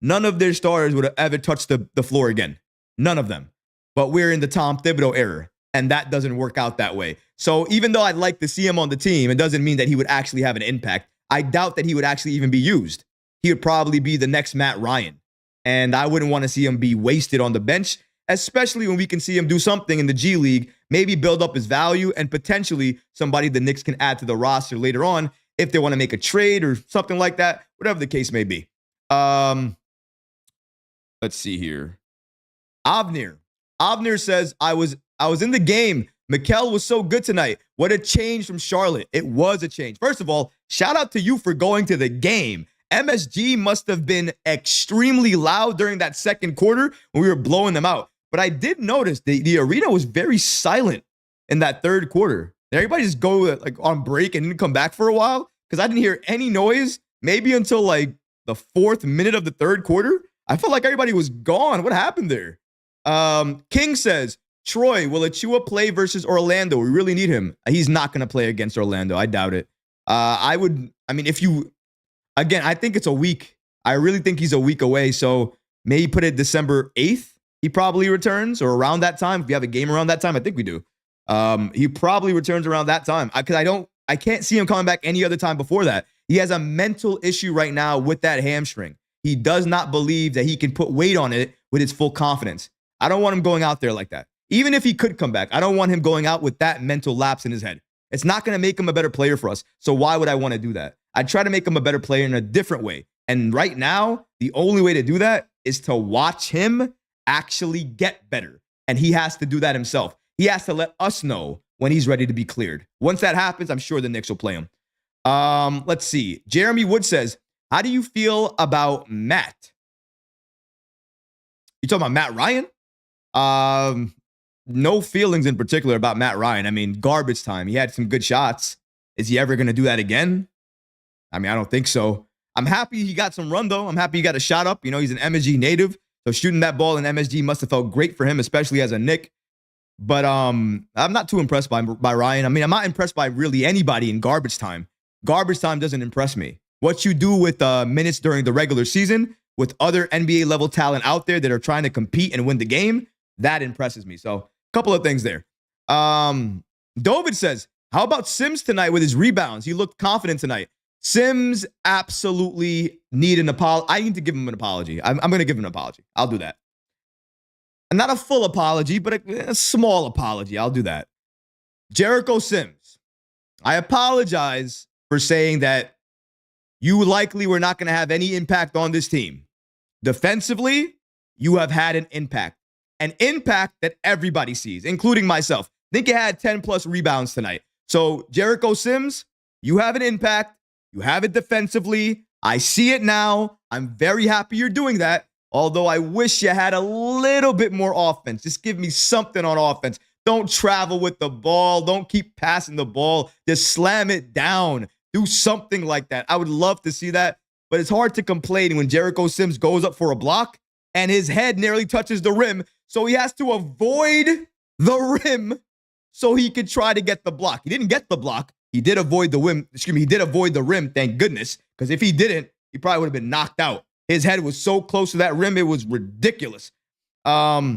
S1: none of their starters would have ever touched the floor again. None of them. But we're in the Tom Thibodeau era, and that doesn't work out that way. So even though I'd like to see him on the team, it doesn't mean that he would actually have an impact. I doubt that he would actually even be used. He would probably be the next Matt Ryan. And I wouldn't want to see him be wasted on the bench, especially when we can see him do something in the G League, maybe build up his value, and potentially somebody the Knicks can add to the roster later on if they want to make a trade or something like that, whatever the case may be. Let's see here. Avner says, I was in the game. Mikal was so good tonight. What a change from Charlotte. It was a change. First of all, shout out to you for going to the game. MSG must have been extremely loud during that second quarter when we were blowing them out. But I did notice the arena was very silent in that third quarter. Did everybody just go on break and didn't come back for a while? Because I didn't hear any noise, maybe until the 4th minute of the third quarter. I felt like everybody was gone. What happened there? King says, Troy, will Achua play versus Orlando? We really need him. He's not going to play against Orlando. I doubt it. I think it's a week. I really think he's a week away. So maybe put it December 8th. He probably returns, or around that time. If we have a game around that time, I think we do. He probably returns around that time. I can't see him coming back any other time before that. He has a mental issue right now with that hamstring. He does not believe that he can put weight on it with his full confidence. I don't want him going out there like that. Even if he could come back, I don't want him going out with that mental lapse in his head. It's not going to make him a better player for us. So why would I want to do that? I'd try to make him a better player in a different way. And right now, the only way to do that is to watch him actually get better. And he has to do that himself. He has to let us know when he's ready to be cleared. Once that happens, I'm sure the Knicks will play him. Let's see. Jeremy Wood says, How do you feel about Matt? You talking about Matt Ryan? No feelings in particular about Matt Ryan. I mean, garbage time. He had some good shots. Is he ever going to do that again? I mean, I don't think so. I'm happy he got some run, though. I'm happy he got a shot up. You know, he's an MSG native. So shooting that ball in MSG must have felt great for him, especially as a Knick. But I'm not too impressed by Ryan. I mean, I'm not impressed by really anybody in garbage time. Garbage time doesn't impress me. What you do with minutes during the regular season with other NBA level talent out there that are trying to compete and win the game, that impresses me. So a couple of things there. David says, how about Sims tonight with his rebounds? He looked confident tonight. Sims absolutely need an apology. I need to give him an apology. I'm going to give him an apology. I'll do that. Not a full apology, but a small apology. I'll do that. Jericho Sims, I apologize for saying that you likely were not going to have any impact on this team. Defensively, you have had an impact that everybody sees, including myself. I think you had 10 plus rebounds tonight. So Jericho Sims, you have an impact. You have it defensively. I see it now. I'm very happy you're doing that. Although I wish you had a little bit more offense. Just give me something on offense. Don't travel with the ball. Don't keep passing the ball. Just slam it down. Do something like that. I would love to see that. But it's hard to complain when Jericho Sims goes up for a block and his head nearly touches the rim. So he has to avoid the rim so he could try to get the block. He didn't get the block. He did avoid the rim. He did avoid the rim, thank goodness. Because if he didn't, he probably would have been knocked out. His head was so close to that rim, it was ridiculous. Avnir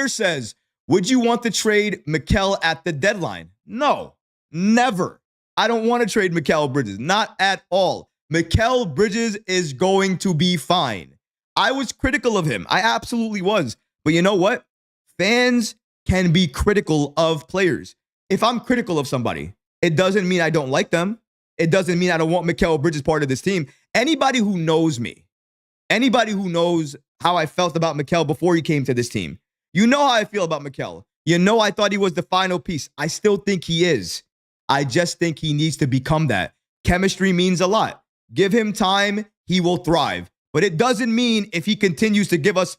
S1: says, would you want to trade Mikal at the deadline? No, never. I don't want to trade Mikal Bridges. Not at all. Mikal Bridges is going to be fine. I was critical of him. I absolutely was. But you know what? Fans can be critical of players. If I'm critical of somebody, it doesn't mean I don't like them. It doesn't mean I don't want Mikal Bridges part of this team. Anybody who knows me, anybody who knows how I felt about Mikal before he came to this team, you know how I feel about Mikal. You know I thought he was the final piece. I still think he is. I just think he needs to become that. Chemistry means a lot. Give him time, he will thrive. But it doesn't mean if he continues to give us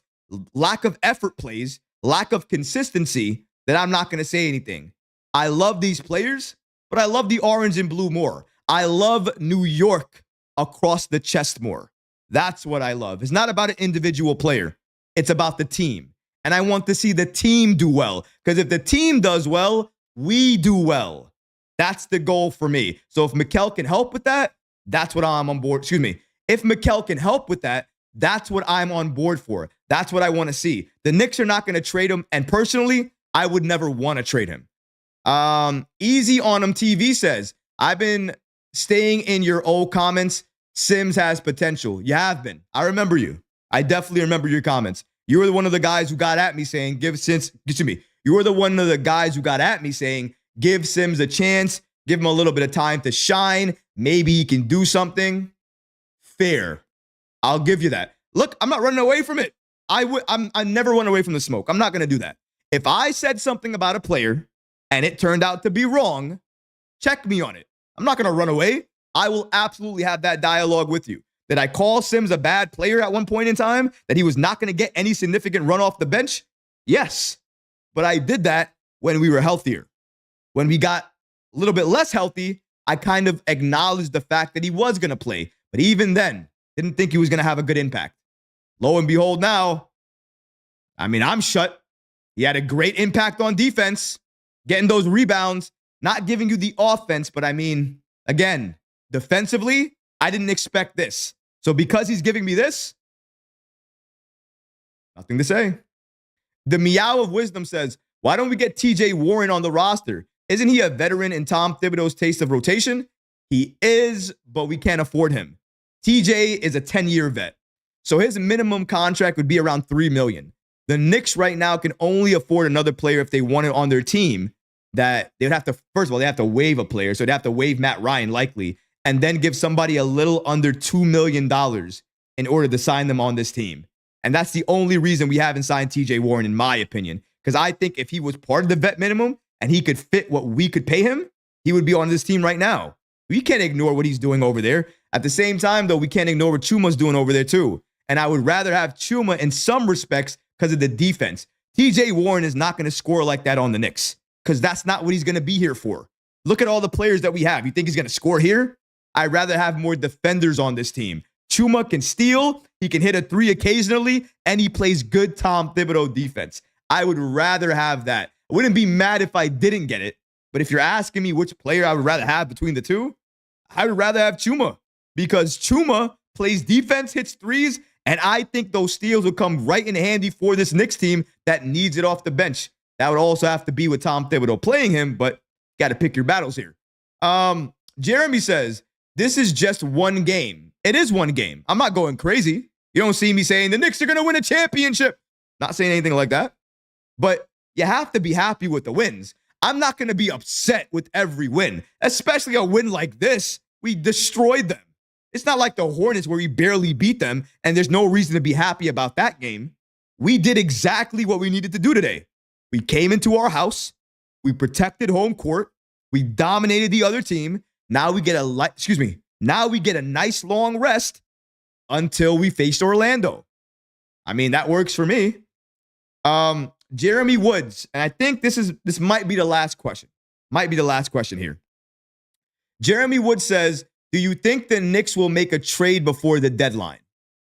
S1: lack of effort plays, lack of consistency, that I'm not going to say anything. I love these players, but I love the orange and blue more. I love New York across the chest more. That's what I love. It's not about an individual player. It's about the team. And I want to see the team do well. Because if the team does well, we do well. That's the goal for me. So if Mikal can help with that, that's what I'm on board. Excuse me. If Mikal can help with that, that's what I'm on board for. That's what I want to see. The Knicks are not going to trade him. And personally, I would never want to trade him. Easy on him TV says, I've been staying in your old comments. Sims has potential. You have been. I remember you. I definitely remember your comments. You were one of the guys who got at me saying, you were one of the guys who got at me saying, give Sims a chance, give him a little bit of time to shine. Maybe he can do something. Fair. I'll give you that. Look, I'm not running away from it. I never run away from the smoke. I'm not going to do that. If I said something about a player and it turned out to be wrong, check me on it. I'm not going to run away. I will absolutely have that dialogue with you. Did I call Sims a bad player at one point in time? That he was not going to get any significant run off the bench? Yes. But I did that when we were healthier. When we got a little bit less healthy, I kind of acknowledged the fact that he was going to play. But even then, didn't think he was going to have a good impact. Lo and behold now, I'm shut. He had a great impact on defense, getting those rebounds, not giving you the offense. But again, defensively, I didn't expect this. So because he's giving me this, nothing to say. The Meow of Wisdom says, why don't we get TJ Warren on the roster? Isn't he a veteran in Tom Thibodeau's taste of rotation? He is, but we can't afford him. TJ is a 10-year vet. So his minimum contract would be around $3 million. The Knicks right now can only afford another player if they want it on their team. That they would have to, first of all, they have to waive a player. So they have to waive Matt Ryan likely, and then give somebody a little under $2 million in order to sign them on this team. And that's the only reason we haven't signed TJ Warren, in my opinion. Because I think if he was part of the vet minimum and he could fit what we could pay him, he would be on this team right now. We can't ignore what he's doing over there. At the same time, though, we can't ignore what Chuma's doing over there, too. And I would rather have Chuma in some respects because of the defense. TJ Warren is not going to score like that on the Knicks because that's not what he's going to be here for. Look at all the players that we have. You think he's going to score here? I'd rather have more defenders on this team. Chuma can steal, he can hit a three occasionally, and he plays good Tom Thibodeau defense. I would rather have that. I wouldn't be mad if I didn't get it, but if you're asking me which player I would rather have between the two, I would rather have Chuma because Chuma plays defense, hits threes, and I think those steals would come right in handy for this Knicks team that needs it off the bench. That would also have to be with Tom Thibodeau playing him, but got to pick your battles here. Jeremy says, this is just one game. It is one game. I'm not going crazy. You don't see me saying the Knicks are going to win a championship. Not saying anything like that. But you have to be happy with the wins. I'm not going to be upset with every win, especially a win like this. We destroyed them. It's not like the Hornets where we barely beat them and there's no reason to be happy about that game. We did exactly what we needed to do today. We came into our house. We protected home court. We dominated the other team. Now we get a nice long rest until we faced Orlando. I mean, that works for me. Jeremy Woods, and I think this might be the last question. Might be the last question here. Jeremy Woods says, do you think the Knicks will make a trade before the deadline?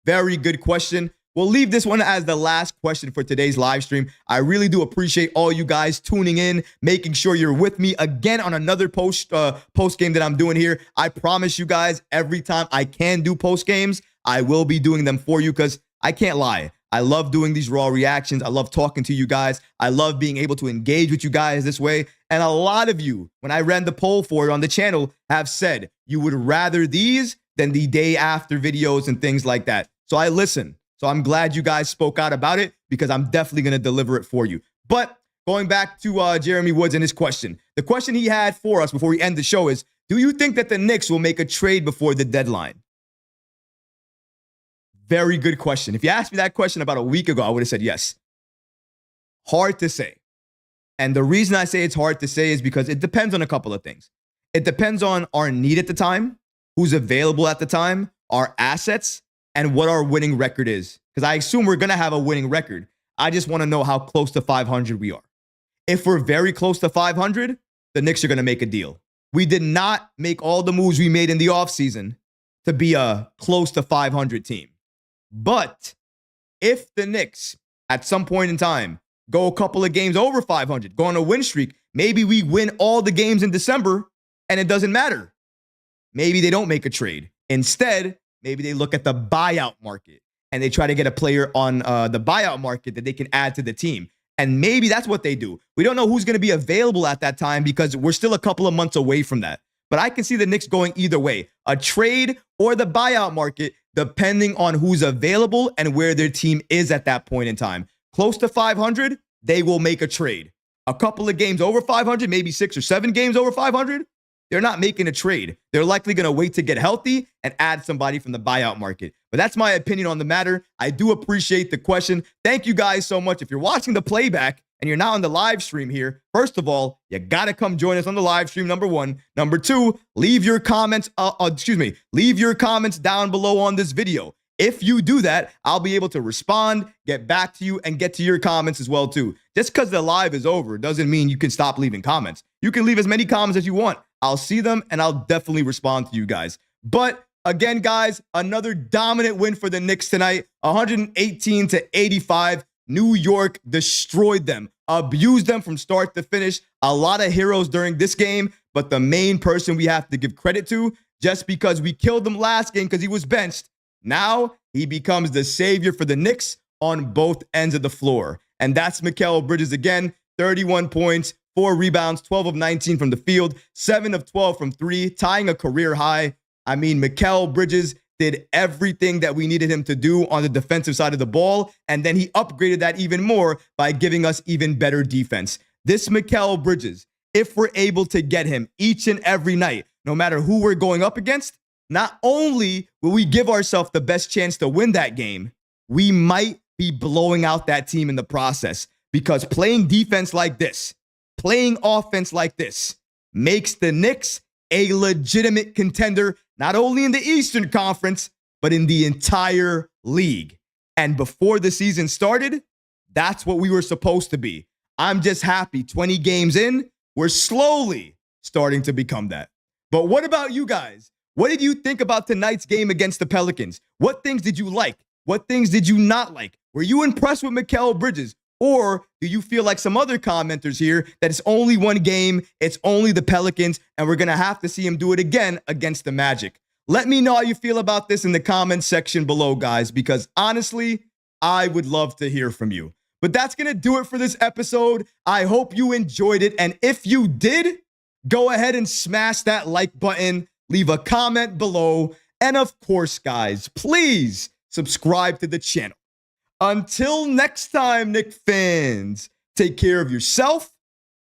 S1: Very good question. We'll leave this one as the last question for today's live stream. I really do appreciate all you guys tuning in, making sure you're with me again on another post game that I'm doing here. I promise you guys, every time I can do post games, I will be doing them for you because I can't lie. I love doing these raw reactions. I love talking to you guys. I love being able to engage with you guys this way. And a lot of you, when I ran the poll for it on the channel, have said you would rather these than the day after videos and things like that. So I listen. So I'm glad you guys spoke out about it because I'm definitely going to deliver it for you. But going back to Jeremy Woods and his question, the question he had for us before we end the show is, do you think that the Knicks will make a trade before the deadline? Very good question. If you asked me that question about a week ago, I would have said yes. Hard to say. And the reason I say it's hard to say is because it depends on a couple of things. It depends on our need at the time, who's available at the time, our assets, and what our winning record is. Because I assume we're going to have a winning record. I just want to know how close to 500 we are. If we're very close to 500, the Knicks are going to make a deal. We did not make all the moves we made in the offseason to be a close to 500 team. But if the Knicks, at some point in time, go a couple of games over 500, go on a win streak, maybe we win all the games in December and it doesn't matter. Maybe they don't make a trade. Instead, maybe they look at the buyout market and they try to get a player on the buyout market that they can add to the team. And maybe that's what they do. We don't know who's going to be available at that time because we're still a couple of months away from that. But I can see the Knicks going either way, a trade or the buyout market, depending on who's available and where their team is at that point in time. Close to 500, they will make a trade. A couple of games over 500, maybe 6 or 7 games over 500, they're not making a trade. They're likely going to wait to get healthy and add somebody from the buyout market. But that's my opinion on the matter. I do appreciate the question. Thank you guys so much. If you're watching the playback and you're not on the live stream here, first of all, you got to come join us on the live stream, number one. Number two, leave your comments, leave your comments down below on this video. If you do that, I'll be able to respond, get back to you, and get to your comments as well, too. Just because the live is over doesn't mean you can stop leaving comments. You can leave as many comments as you want. I'll see them, and I'll definitely respond to you guys. But again, guys, another dominant win for the Knicks tonight, 118-85. New York destroyed them, abused them from start to finish. A lot of heroes during this game, but the main person we have to give credit to, just because we killed him last game because he was benched, now he becomes the savior for the Knicks on both ends of the floor. And that's Mikal Bridges again, 31 points, 4 rebounds, 12 of 19 from the field, 7 of 12 from 3, tying a career high. I mean, Mikal Bridges did everything that we needed him to do on the defensive side of the ball, and then he upgraded that even more by giving us even better defense. This Mikal Bridges, if we're able to get him each and every night, no matter who we're going up against, not only will we give ourselves the best chance to win that game, we might be blowing out that team in the process, because playing defense like this, playing offense like this, makes the Knicks a legitimate contender, not only in the Eastern Conference, but in the entire league. And before the season started, that's what we were supposed to be. I'm just happy 20 games in, we're slowly starting to become that. But what about you guys? What did you think about tonight's game against the Pelicans? What things did you like? What things did you not like? Were you impressed with Mikal Bridges? Or do you feel like some other commenters here that it's only one game, it's only the Pelicans, and we're going to have to see him do it again against the Magic? Let me know how you feel about this in the comments section below, guys, because honestly, I would love to hear from you. But that's going to do it for this episode. I hope you enjoyed it. And if you did, go ahead and smash that like button, leave a comment below. And of course, guys, please subscribe to the channel. Until next time, Knicks fans, take care of yourself,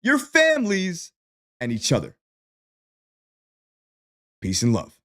S1: your families, and each other. Peace and love.